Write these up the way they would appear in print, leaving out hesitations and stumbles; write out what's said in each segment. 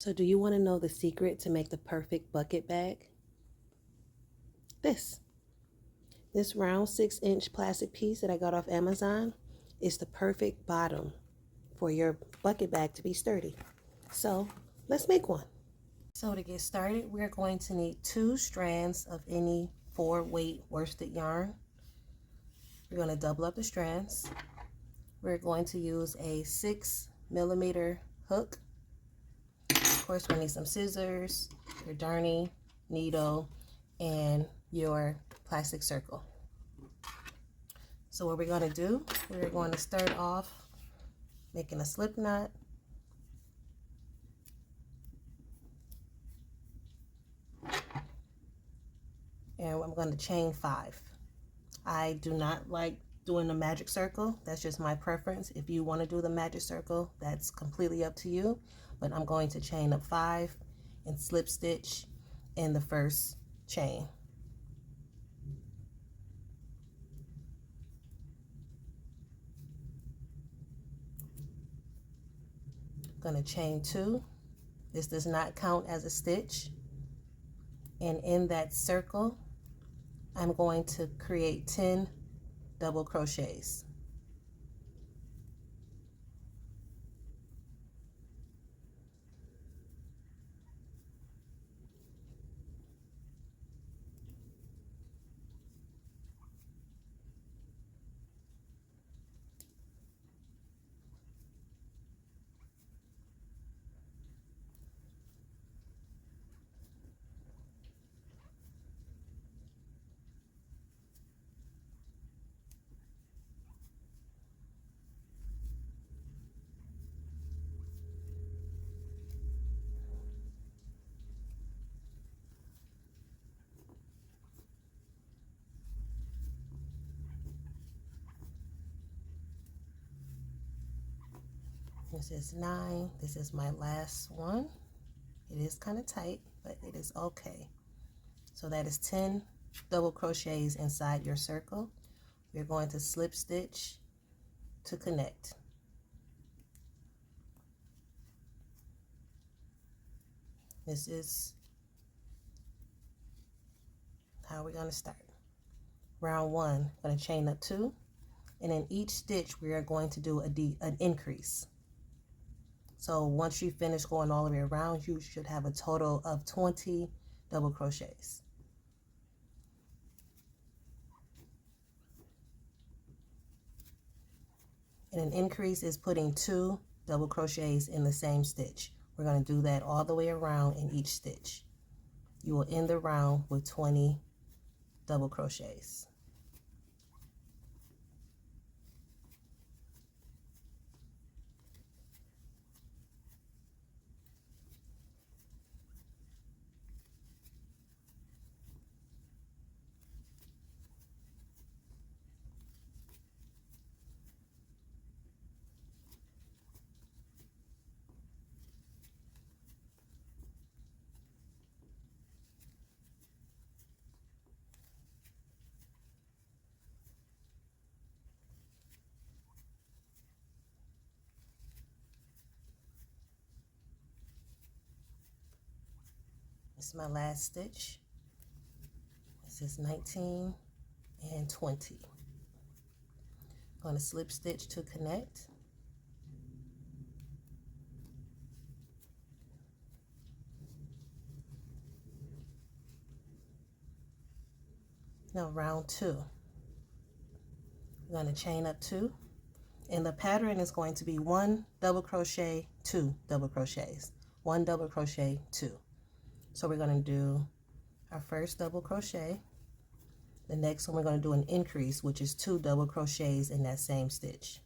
So do you want to know the secret to make the perfect bucket bag? This. This round 6-inch plastic piece that I got off Amazon is the perfect bottom for your bucket bag to be sturdy. So let's make one. So to get started, we're going to need 2 strands of any 4-weight worsted yarn. We're going to double up the strands. We're going to use a 6mm hook. Of course, we need some scissors, your darning needle, and your plastic circle. So what we're going to do, we're going to start off making a slip knot. And I'm going to chain 5. I do not like doing the magic circle. That's just my preference. If you want to do the magic circle, that's completely up to you. But I'm going to chain up 5 and slip stitch in the first chain. I'm going to chain 2. This does not count as a stitch. And in that circle, I'm going to create 10 double crochets. This is 9. This is my last one. It is kind of tight, but it is okay. So that is 10 double crochets inside your circle. We're going to slip stitch to connect. This is how we're going to start. Round 1, I'm going to chain up 2, and in each stitch we are going to do an increase. So once you finish going all the way around, you should have a total of 20 double crochets. And an increase is putting 2 double crochets in the same stitch. We're going to do that all the way around in each stitch. You will end the round with 20 double crochets. This is my last stitch. This is 19 and 20. I'm going to slip stitch to connect. Now round 2. I'm going to chain up 2, and the pattern is going to be 1 double crochet, 2 double crochets, 1 double crochet, 2. So we're going to do our first double crochet. The next one we're going to do an increase, which is 2 double crochets in that same stitch.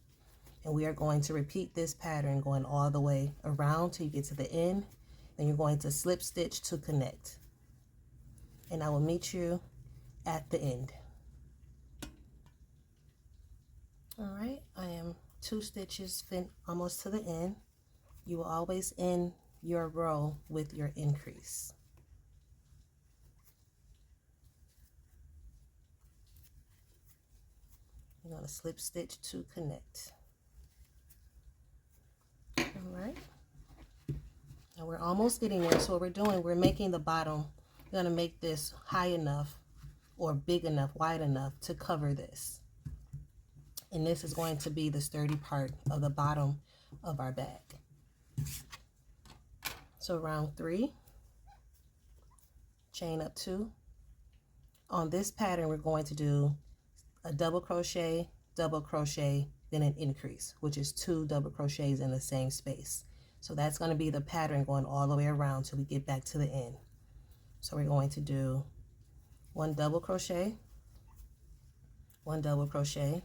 And we are going to repeat this pattern going all the way around till you get to the end. Then you're going to slip stitch to connect. And I will meet you at the end. All right, I am 2 stitches almost to the end. You will always end your row with your increase. You're going to slip stitch to connect. All right. Now we're almost getting there. So what we're doing, we're making the bottom, we're going to make this high enough or big enough, wide enough to cover this. And this is going to be the sturdy part of the bottom of our bag. So round 3, chain up 2. On this pattern, we're going to do a double crochet, then an increase, which is 2 double crochets in the same space. So that's going to be the pattern going all the way around till we get back to the end. So we're going to do 1 double crochet, 1 double crochet,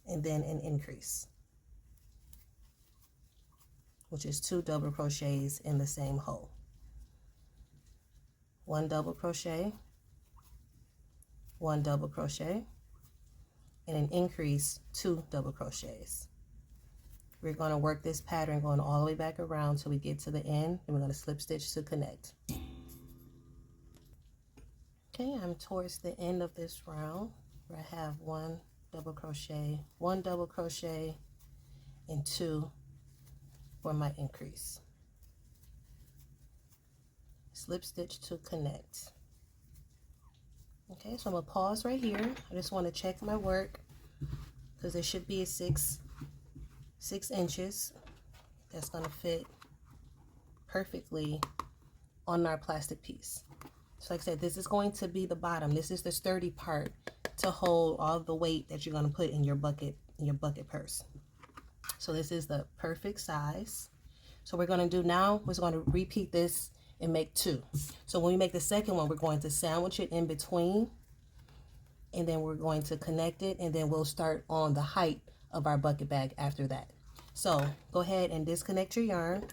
and then an increase, which is 2 double crochets in the same hole. 1 double crochet, 1 double crochet, and an increase, 2 double crochets. We're going to work this pattern going all the way back around till we get to the end, and we're going to slip stitch to connect. Okay, I'm towards the end of this round where I have 1 double crochet, 1 double crochet, and 2 for my increase. Slip stitch to connect. Okay, so I'm going to pause right here. I just want to check my work because there should be a 6 inches that's going to fit perfectly on our plastic piece. So like I said, this is going to be the bottom. This is the sturdy part to hold all the weight that you're going to put in your bucket purse. So this is the perfect size. So we're going to do now, we're going to repeat this and make 2. So when we make the second one, we're going to sandwich it in between, and then we're going to connect it, and then we'll start on the height of our bucket bag after that. So go ahead and disconnect your yarn,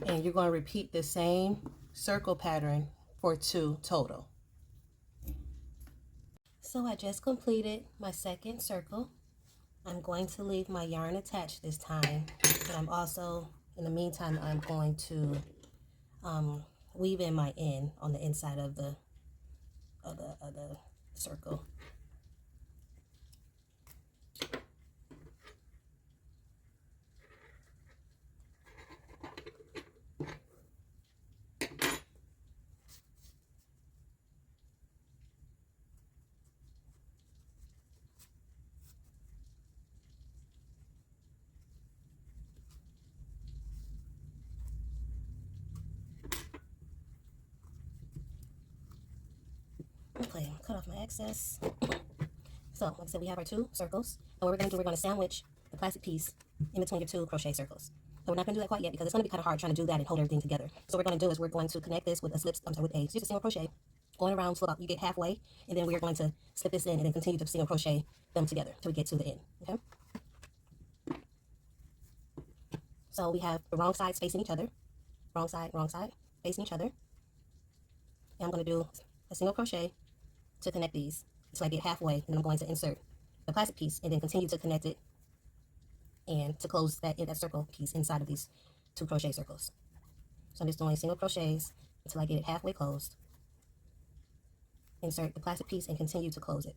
and you're going to repeat the same circle pattern for 2 total. So I just completed my second circle. I'm going to leave my yarn attached this time, but I'm also, in the meantime, I'm going to weave in my end on the inside of the circle. Okay, cut off my excess. So, like I said, we have our 2 circles. And what we're going to do, we're going to sandwich the plastic piece in between your 2 crochet circles. So we're not going to do that quite yet because it's going to be kind of hard trying to do that and hold everything together. So what we're going to do is we're going to connect this with a just a single crochet, going around till about you get halfway, and then we're going to slip this in and then continue to single crochet them together till we get to the end. Okay. So we have the wrong sides facing each other, wrong side facing each other. And I'm going to do a single crochet to connect these until I get halfway, and then I'm going to insert the plastic piece and then continue to connect it and to close that circle piece inside of these 2 crochet circles. So I'm just doing single crochets until I get it halfway closed. Insert the plastic piece and continue to close it.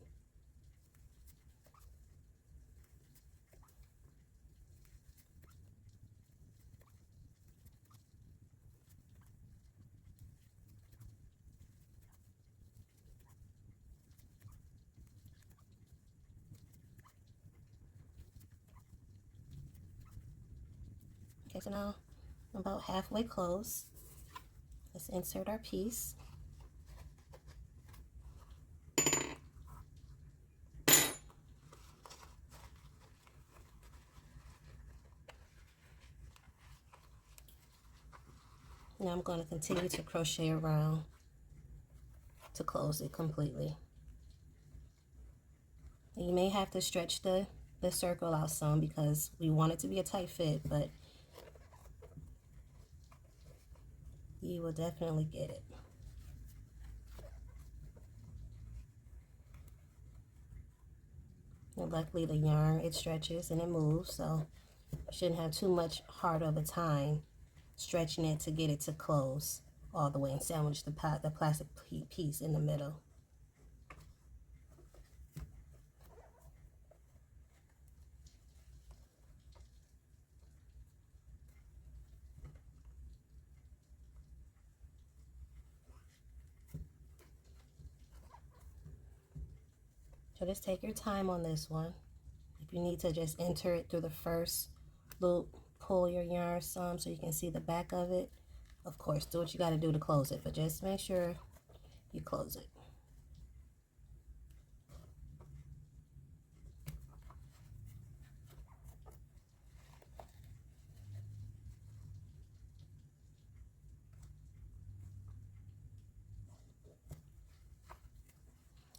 Okay, so now I'm about halfway closed. Let's insert our piece. Now I'm going to continue to crochet around to close it completely. And you may have to stretch the circle out some because we want it to be a tight fit, but you will definitely get it. And luckily the yarn, it stretches and it moves, so you shouldn't have too much hard of a time stretching it to get it to close all the way and sandwich the plastic piece in the middle. So just take your time on this one. If you need to just enter it through the first loop, pull your yarn some so you can see the back of it. Of course, do what you got to do to close it, but just make sure you close it.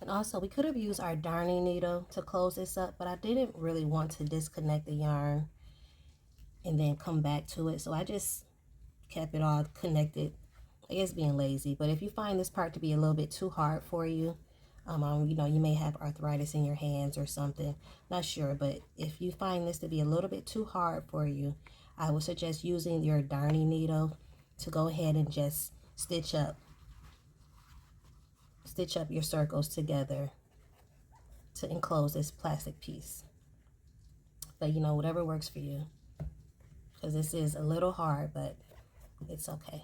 And also, we could have used our darning needle to close this up, but I didn't really want to disconnect the yarn and then come back to it. So I just kept it all connected. I guess being lazy. But if you find this part to be a little bit too hard for you, you know, you may have arthritis in your hands or something. Not sure, but if you find this to be a little bit too hard for you, I would suggest using your darning needle to go ahead and just stitch up your circles together to enclose this plastic piece. But you know, whatever works for you, because this is a little hard, but it's okay.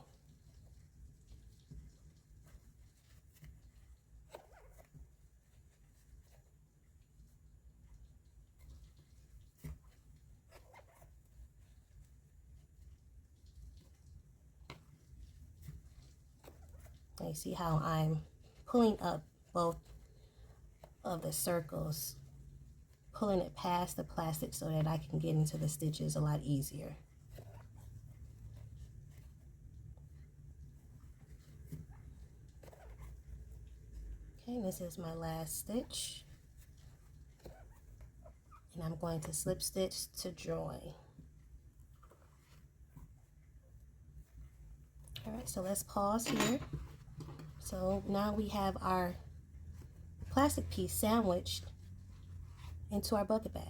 You see how I'm pulling up both of the circles, pulling it past the plastic so that I can get into the stitches a lot easier. Okay, this is my last stitch, and I'm going to slip stitch to join. All right, so let's pause here. So now we have our plastic piece sandwiched into our bucket bag.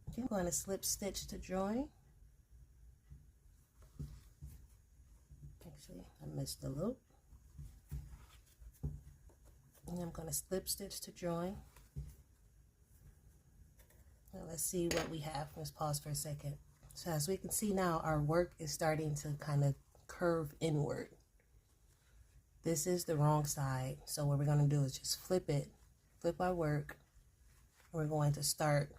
Okay, I'm going to slip stitch to join. Actually, I missed the loop. And I'm going to slip stitch to join. Now let's see what we have. Let's pause for a second. So as we can see now, our work is starting to kind of curve inward. This is the wrong side. So what we're going to do is just flip it, flip our work. We're going to start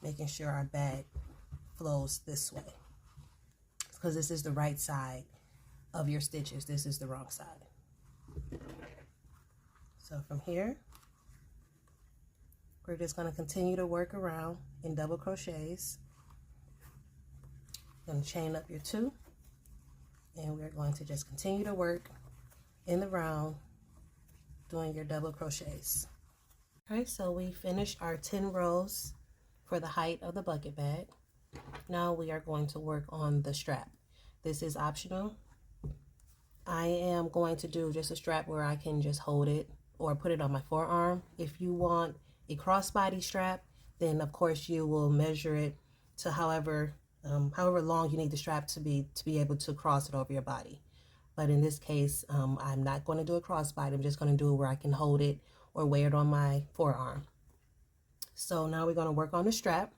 making sure our bag flows this way, because this is the right side of your stitches. This is the wrong side. So from here, we're just going to continue to work around in double crochets. Going to chain up your 2, and we're going to just continue to work in the round doing your double crochets. All right, so we finished our 10 rows for the height of the bucket bag. Now we are going to work on the strap. This is optional. I am going to do just a strap where I can just hold it or put it on my forearm. If you want a crossbody strap, then of course you will measure it to however however long you need the strap to be able to cross it over your body. But in this case, I'm not going to do a crossbody. I'm just going to do it where I can hold it or wear it on my forearm. So now we're going to work on the strap.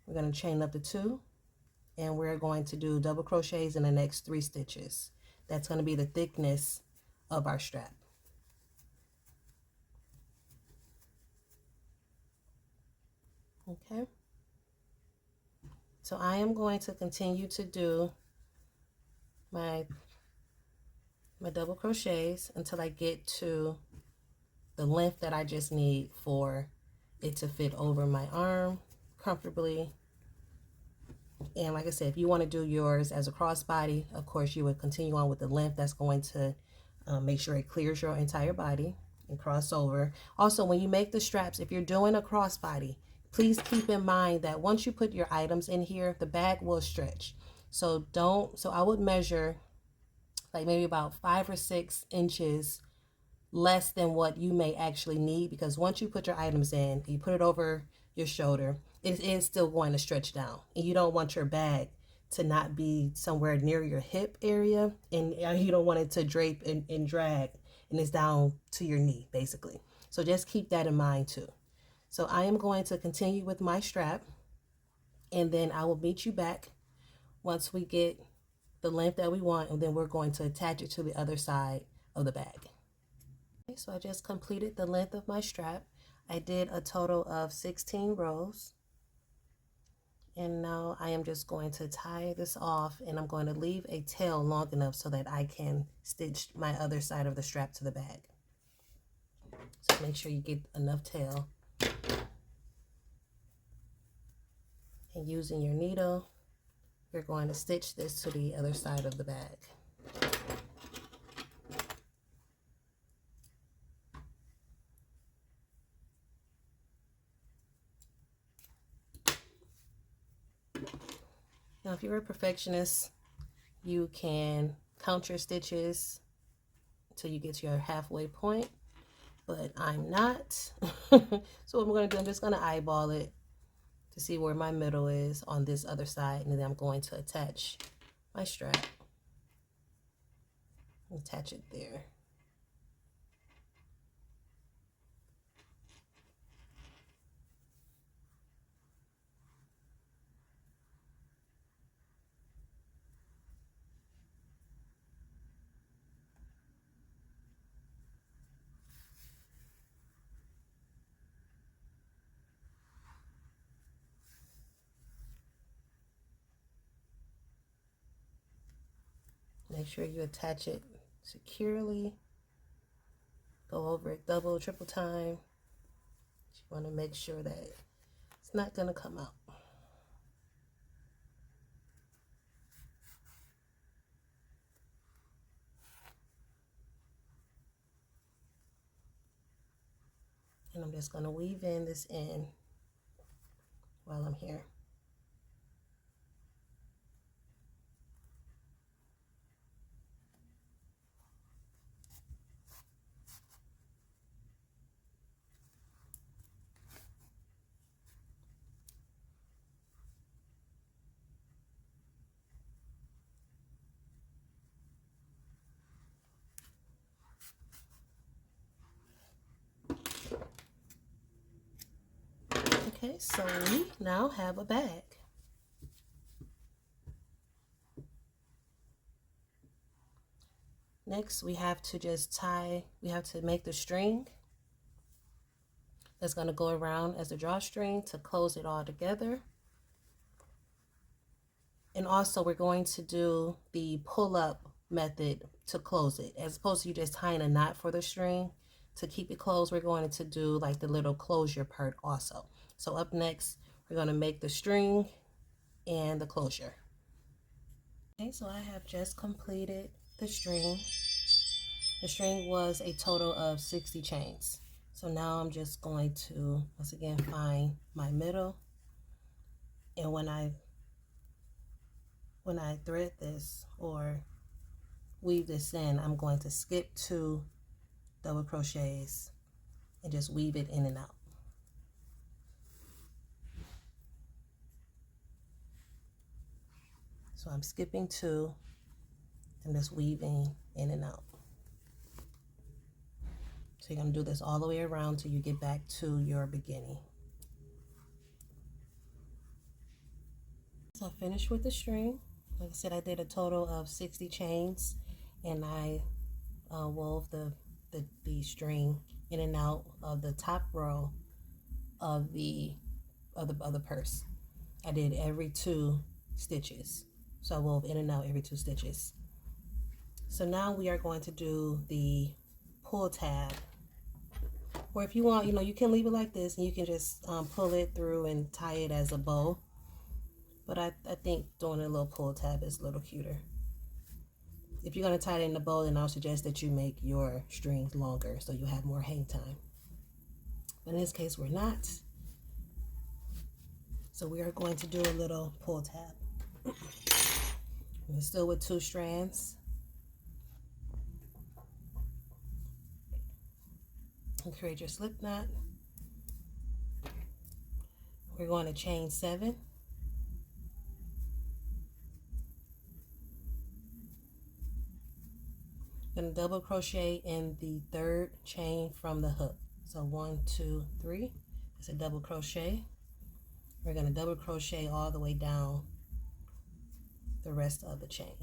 We're going to chain up the 2, and we're going to do double crochets in the next 3 stitches. That's going to be the thickness of our strap. Okay. So I am going to continue to do my double crochets until I get to the length that I just need for it to fit over my arm comfortably. And like I said, if you want to do yours as a crossbody, of course you would continue on with the length that's going to make sure it clears your entire body and cross over. Also, when you make the straps, if you're doing a crossbody, please keep in mind that once you put your items in here, the bag will stretch. So I would measure like maybe about 5 or 6 inches less than what you may actually need, because once you put your items in, you put it over your shoulder, it is still going to stretch down, and you don't want your bag to not be somewhere near your hip area, and you don't want it to drape and drag and it's down to your knee basically. So just keep that in mind too. So I am going to continue with my strap, and then I will meet you back once we get the length that we want, and then we're going to attach it to the other side of the bag. Okay, so I just completed the length of my strap. I did a total of 16 rows. And now I am just going to tie this off, and I'm going to leave a tail long enough so that I can stitch my other side of the strap to the bag. So make sure you get enough tail. And using your needle, you're going to stitch this to the other side of the bag. Now, if you're a perfectionist, you can count your stitches until you get to your halfway point, but I'm not. So what I'm going to do, I'm just going to eyeball it to see where my middle is on this other side, and then I'm going to attach my strap. Attach it there. Make sure you attach it securely. Go over it double, triple time. You want to make sure that it's not going to come out. And I'm just going to weave in this end while I'm here. Okay, so we now have a bag. Next, we have to make the string that's going to go around as a drawstring to close it all together. And also we're going to do the pull-up method to close it. As opposed to you just tying a knot for the string to keep it closed, we're going to do like the little closure part also. So up next, we're going to make the string and the closure. Okay, so I have just completed the string. The string was a total of 60 chains. So now I'm just going to, once again, find my middle. And when I thread this or weave this in, I'm going to skip 2 double crochets and just weave it in and out. So I'm skipping 2. I'm just weaving in and out. So you're going to do this all the way around till you get back to your beginning. So I finished with the string. Like I said, I did a total of 60 chains, and I wove the string in and out of the top row of the purse. I did every 2 stitches. So I wove in and out every 2 stitches. So now we are going to do the pull tab. Or if you want, you can leave it like this and you can just pull it through and tie it as a bow. But I think doing a little pull tab is a little cuter. If you're going to tie it in the bow, then I'll suggest that you make your strings longer so you have more hang time. But in this case, we're not. So we are going to do a little pull tab. We're still with 2 strands. And create your slip knot. We're going to chain 7. Going to double crochet in the 3rd chain from the hook. So 1, 2, 3. It's a double crochet. We're going to double crochet all the way down the rest of the chain.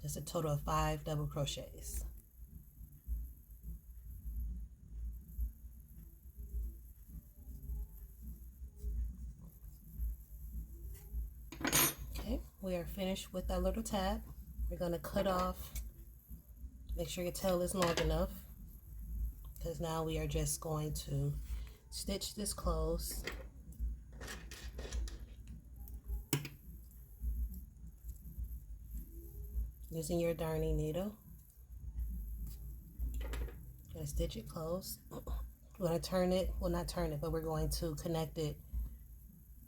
Just a total of 5 double crochets. Okay, we are finished with our little tab. We're going to cut off, make sure your tail is long enough, because now we are just going to stitch this close. Using your darning needle. Gonna stitch it close. We're going to turn it, well, not turn it, but we're going to connect it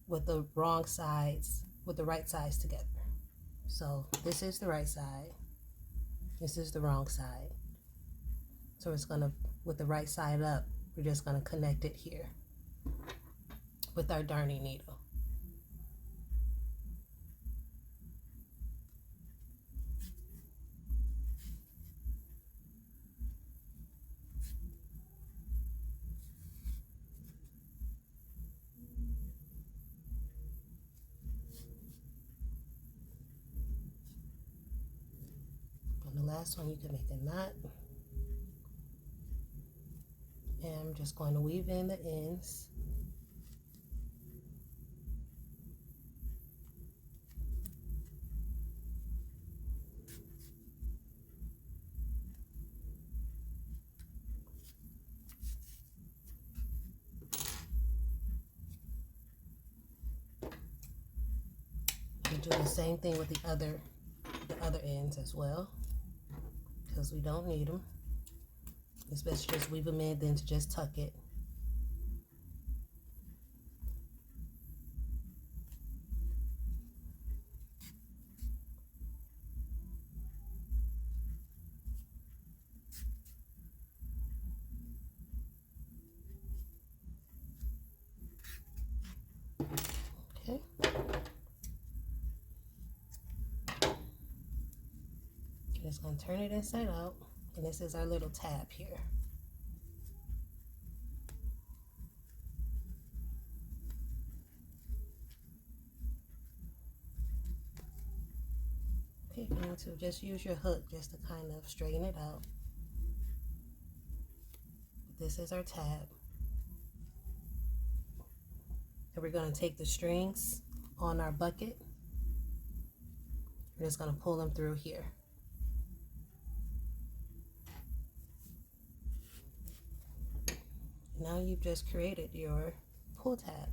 with the wrong sides, with the right sides together. So this is the right side, this is the wrong side. So it's going to, with the right side up, we're just going to connect it here with our darning needle. On the last one, you can make a knot. And I'm just going to weave in the ends. And do the same thing with the other ends as well, because we don't need them. It's best to just weave them in than to just tuck it. Okay. Just going to turn it inside out, and this is our little tab here. Okay, you need to just use your hook just to kind of straighten it out. This is our tab. And we're going to take the strings on our bucket. We're just going to pull them through here. Now you've just created your pull tab.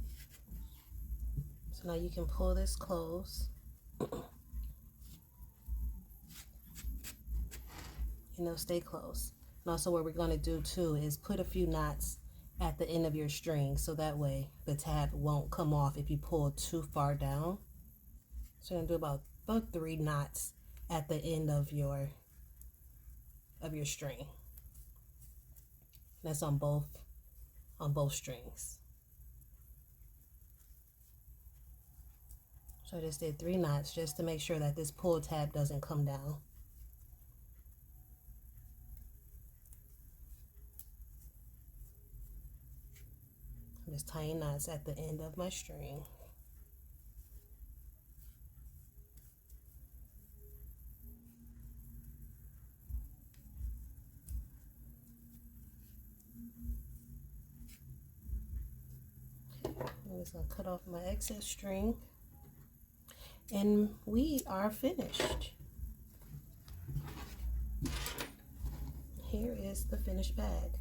So now you can pull this close. And they'll stay close. And also what we're going to do too is put a few knots at the end of your string, so that way the tab won't come off if you pull too far down. So you're going to do about 3 knots at the end of your string. That's on both strings. So I just did 3 knots just to make sure that this pull tab doesn't come down. I'm just tying knots at the end of my string. I'm just going to cut off my excess string. And we are finished. Here is the finished bag.